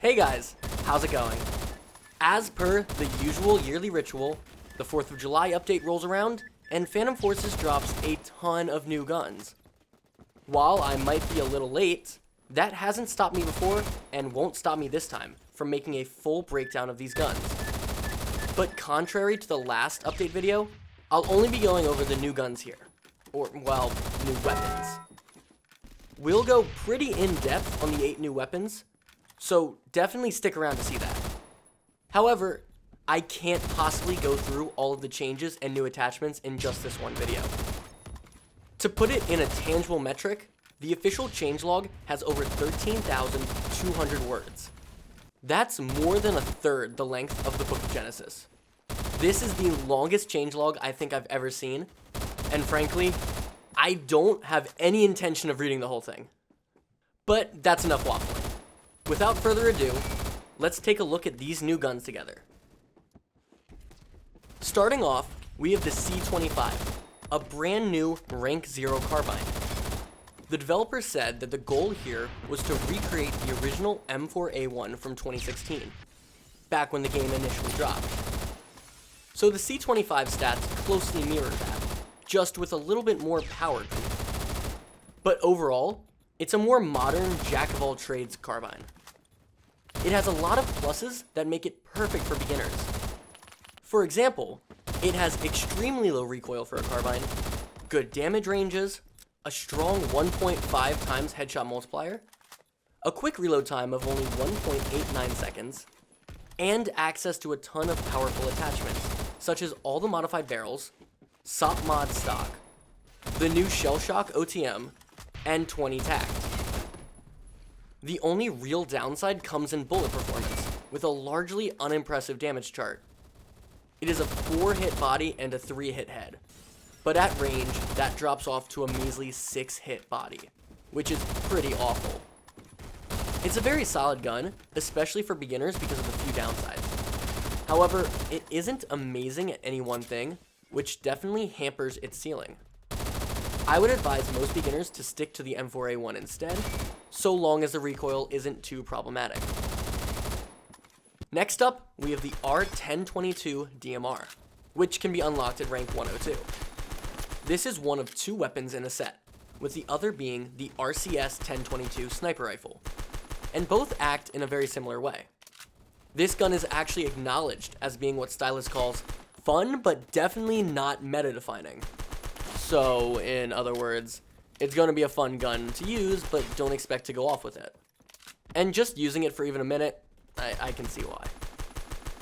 Hey guys, how's it going? As per the usual yearly ritual, the 4th of July update rolls around, and Phantom Forces drops a ton of new guns. While I might be a little late, that hasn't stopped me before, and won't stop me this time, from making a full breakdown of these guns. But contrary to the last update video, I'll only be going over the new guns here. Or, well, new weapons. We'll go pretty in-depth on the 8 new weapons, so definitely stick around to see that. However, I can't possibly go through all of the changes and new attachments in just this one video. To put it in a tangible metric, the official changelog has over 13,200 words. That's more than a third the length of the Book of Genesis. This is the longest changelog I think I've ever seen, and frankly, I don't have any intention of reading the whole thing. But that's enough waffling. Without further ado, let's take a look at these new guns together. Starting off, we have the C25, a brand new rank 0 carbine. The developer said that the goal here was to recreate the original M4A1 from 2016, back when the game initially dropped. So the C25 stats closely mirror that, just with a little bit more power creep. But overall, it's a more modern jack-of-all-trades carbine. It has a lot of pluses that make it perfect for beginners. For example, it has extremely low recoil for a carbine, good damage ranges, a strong 1.5 times headshot multiplier, a quick reload time of only 1.89 seconds, and access to a ton of powerful attachments, such as all the modified barrels, SOP mod stock, the new Shell Shock OTM, and 20 tact. The only real downside comes in bullet performance, with a largely unimpressive damage chart. It is a 4-hit body and a 3-hit head, but at range, that drops off to a measly 6-hit body, which is pretty awful. It's a very solid gun, especially for beginners because of the few downsides. However, it isn't amazing at any one thing, which definitely hampers its ceiling. I would advise most beginners to stick to the M4A1 instead, so long as the recoil isn't too problematic. Next up, we have the R1022 DMR, which can be unlocked at rank 102. This is one of 2 weapons in a set, with the other being the RCS 1022 sniper rifle, and both act in a very similar way. This gun is actually acknowledged as being what Stylus calls fun, but definitely not meta-defining. So, in other words, it's going to be a fun gun to use, but don't expect to go off with it. And just using it for even a minute, I can see why.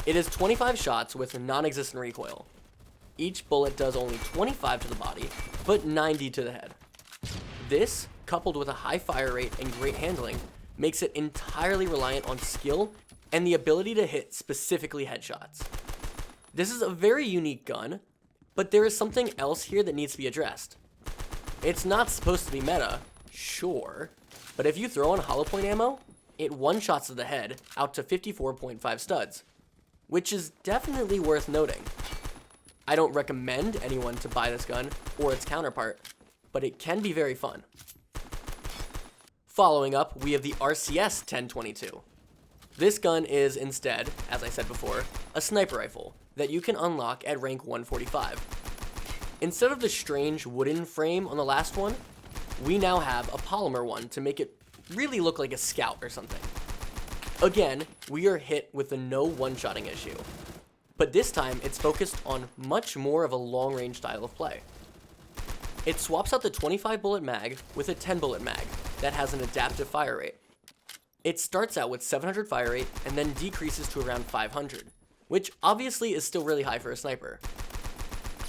It is 25 shots with non-existent recoil. Each bullet does only 25 to the body, but 90 to the head. This, coupled with a high fire rate and great handling, makes it entirely reliant on skill and the ability to hit specifically headshots. This is a very unique gun, but there is something else here that needs to be addressed. It's not supposed to be meta, sure, but if you throw on hollow point ammo, it one-shots to the head out to 54.5 studs, which is definitely worth noting. I don't recommend anyone to buy this gun or its counterpart, but it can be very fun. Following up, we have the RCS 1022. This gun is instead, as I said before, a sniper rifle that you can unlock at rank 145. Instead of the strange wooden frame on the last one, we now have a polymer one to make it really look like a scout or something. Again, we are hit with the no one-shotting issue, but this time it's focused on much more of a long-range style of play. It swaps out the 25 bullet mag with a 10 bullet mag that has an adaptive fire rate. It starts out with 700 fire rate and then decreases to around 500, which obviously is still really high for a sniper.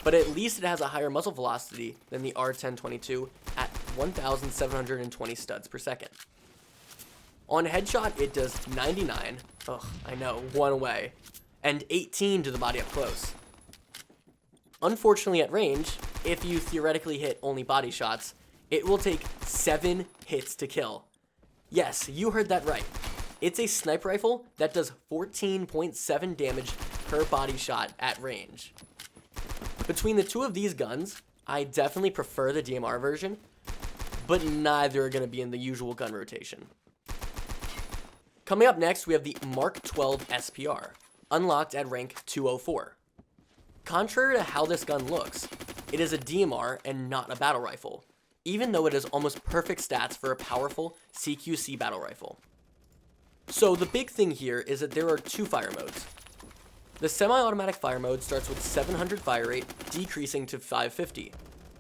But at least it has a higher muzzle velocity than the R1022 at 1,720 studs per second. On headshot, it does 99, I know, one away, and 18 to the body up close. Unfortunately at range, if you theoretically hit only body shots, it will take 7 hits to kill. Yes, you heard that right. It's a sniper rifle that does 14.7 damage per body shot at range. Between the 2 of these guns, I definitely prefer the DMR version, but neither are going to be in the usual gun rotation. Coming up next, we have the Mark 12 SPR, unlocked at rank 204. Contrary to how this gun looks, it is a DMR and not a battle rifle, even though it has almost perfect stats for a powerful CQC battle rifle. So the big thing here is that there are two fire modes. The semi-automatic fire mode starts with 700 fire rate, decreasing to 550,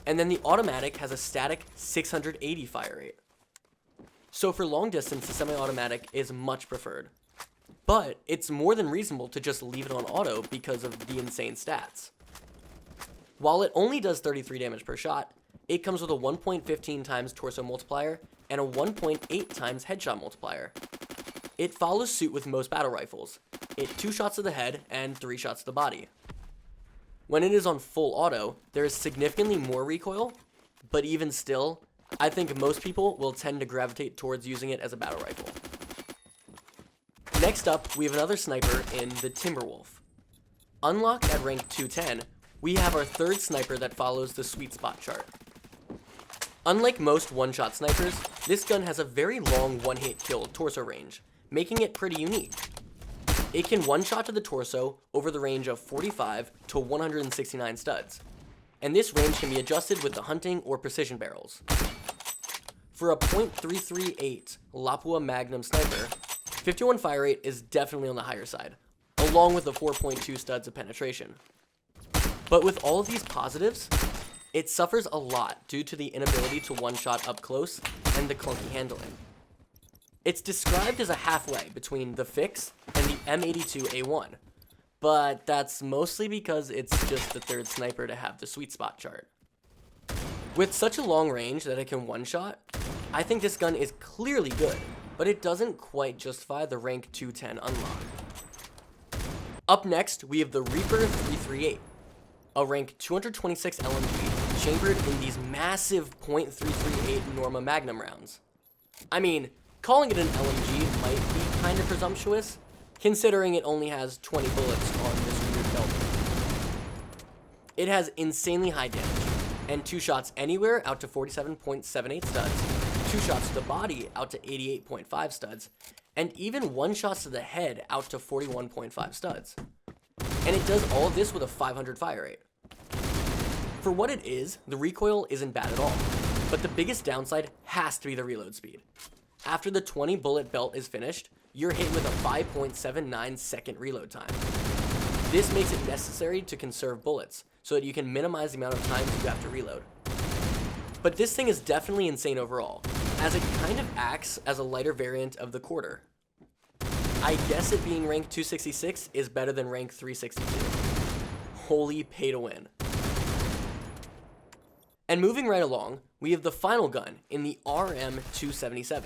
and then the automatic has a static 680 fire rate. So for long distance, the semi-automatic is much preferred. But it's more than reasonable to just leave it on auto because of the insane stats. While it only does 33 damage per shot, it comes with a 1.15 times torso multiplier and a 1.8 times headshot multiplier. It follows suit with most battle rifles. It 2 shots to the head and 3 shots to the body. When it is on full auto, there is significantly more recoil, but even still, I think most people will tend to gravitate towards using it as a battle rifle. Next up, we have another sniper in the Timberwolf. Unlocked at rank 210, we have our third sniper that follows the sweet spot chart. Unlike most one-shot snipers, this gun has a very long one-hit kill torso range, making it pretty unique. It can one-shot to the torso over the range of 45 to 169 studs, and this range can be adjusted with the hunting or precision barrels. For a .338 Lapua Magnum sniper, 51 fire rate is definitely on the higher side, along with the 4.2 studs of penetration. But with all of these positives, it suffers a lot due to the inability to one-shot up close and the clunky handling. It's described as a halfway between the Fix and the M82A1, but that's mostly because it's just the third sniper to have the sweet spot chart. With such a long range that it can one-shot, I think this gun is clearly good, but it doesn't quite justify the rank 210 unlock. Up next, we have the Reaper 338, a rank 226 LMG chambered in these massive .338 Norma Magnum rounds. I mean, calling it an LMG might be kind of presumptuous, considering it only has 20 bullets on this weird belt. It has insanely high damage, and 2 shots anywhere out to 47.78 studs, 2 shots to the body out to 88.5 studs, and even 1 shot to the head out to 41.5 studs. And it does all of this with a 500 fire rate. For what it is, the recoil isn't bad at all, but the biggest downside has to be the reload speed. After the 20 bullet belt is finished, you're hit with a 5.79 second reload time. This makes it necessary to conserve bullets, so that you can minimize the amount of times you have to reload. But this thing is definitely insane overall, as it kind of acts as a lighter variant of the quarter. I guess it being rank 266 is better than rank 362. Holy pay to win. And moving right along, we have the final gun in the RM277.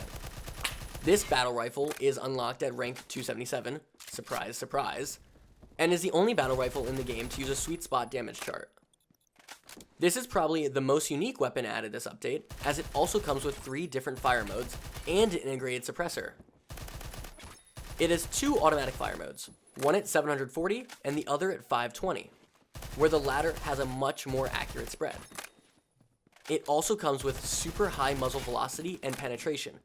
This battle rifle is unlocked at rank 277, surprise, surprise, and is the only battle rifle in the game to use a sweet spot damage chart. This is probably the most unique weapon added this update, as it also comes with 3 different fire modes and an integrated suppressor. It has 2 automatic fire modes, one at 740 and the other at 520, where the latter has a much more accurate spread. It also comes with super high muzzle velocity and penetration,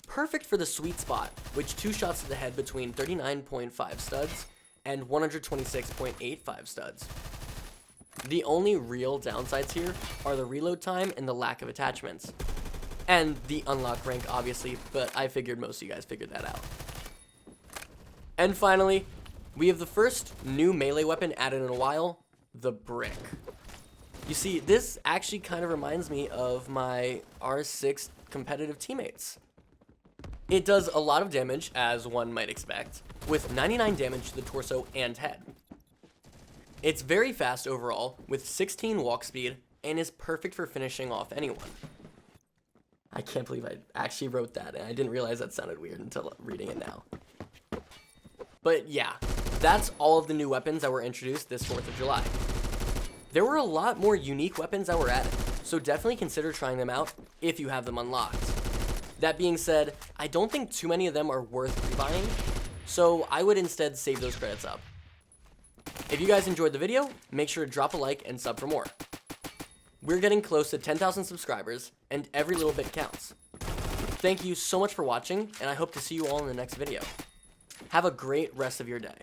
perfect for the sweet spot, which 2 shots to the head between 39.5 studs and 126.85 studs. The only real downsides here are the reload time and the lack of attachments. And the unlock rank, obviously, but I figured most of you guys figured that out. And finally, we have the first new melee weapon added in a while, the brick. You see, this actually kind of reminds me of my R6 competitive teammates. It does a lot of damage, as one might expect, with 99 damage to the torso and head. It's very fast overall, with 16 walk speed, and is perfect for finishing off anyone. I can't believe I actually wrote that, and I didn't realize that sounded weird until reading it now. But yeah, that's all of the new weapons that were introduced this 4th of July. There were a lot more unique weapons that were added, so definitely consider trying them out if you have them unlocked. That being said, I don't think too many of them are worth pre-buying, so I would instead save those credits up. If you guys enjoyed the video, make sure to drop a like and sub for more. We're getting close to 10,000 subscribers, and every little bit counts. Thank you so much for watching, and I hope to see you all in the next video. Have a great rest of your day.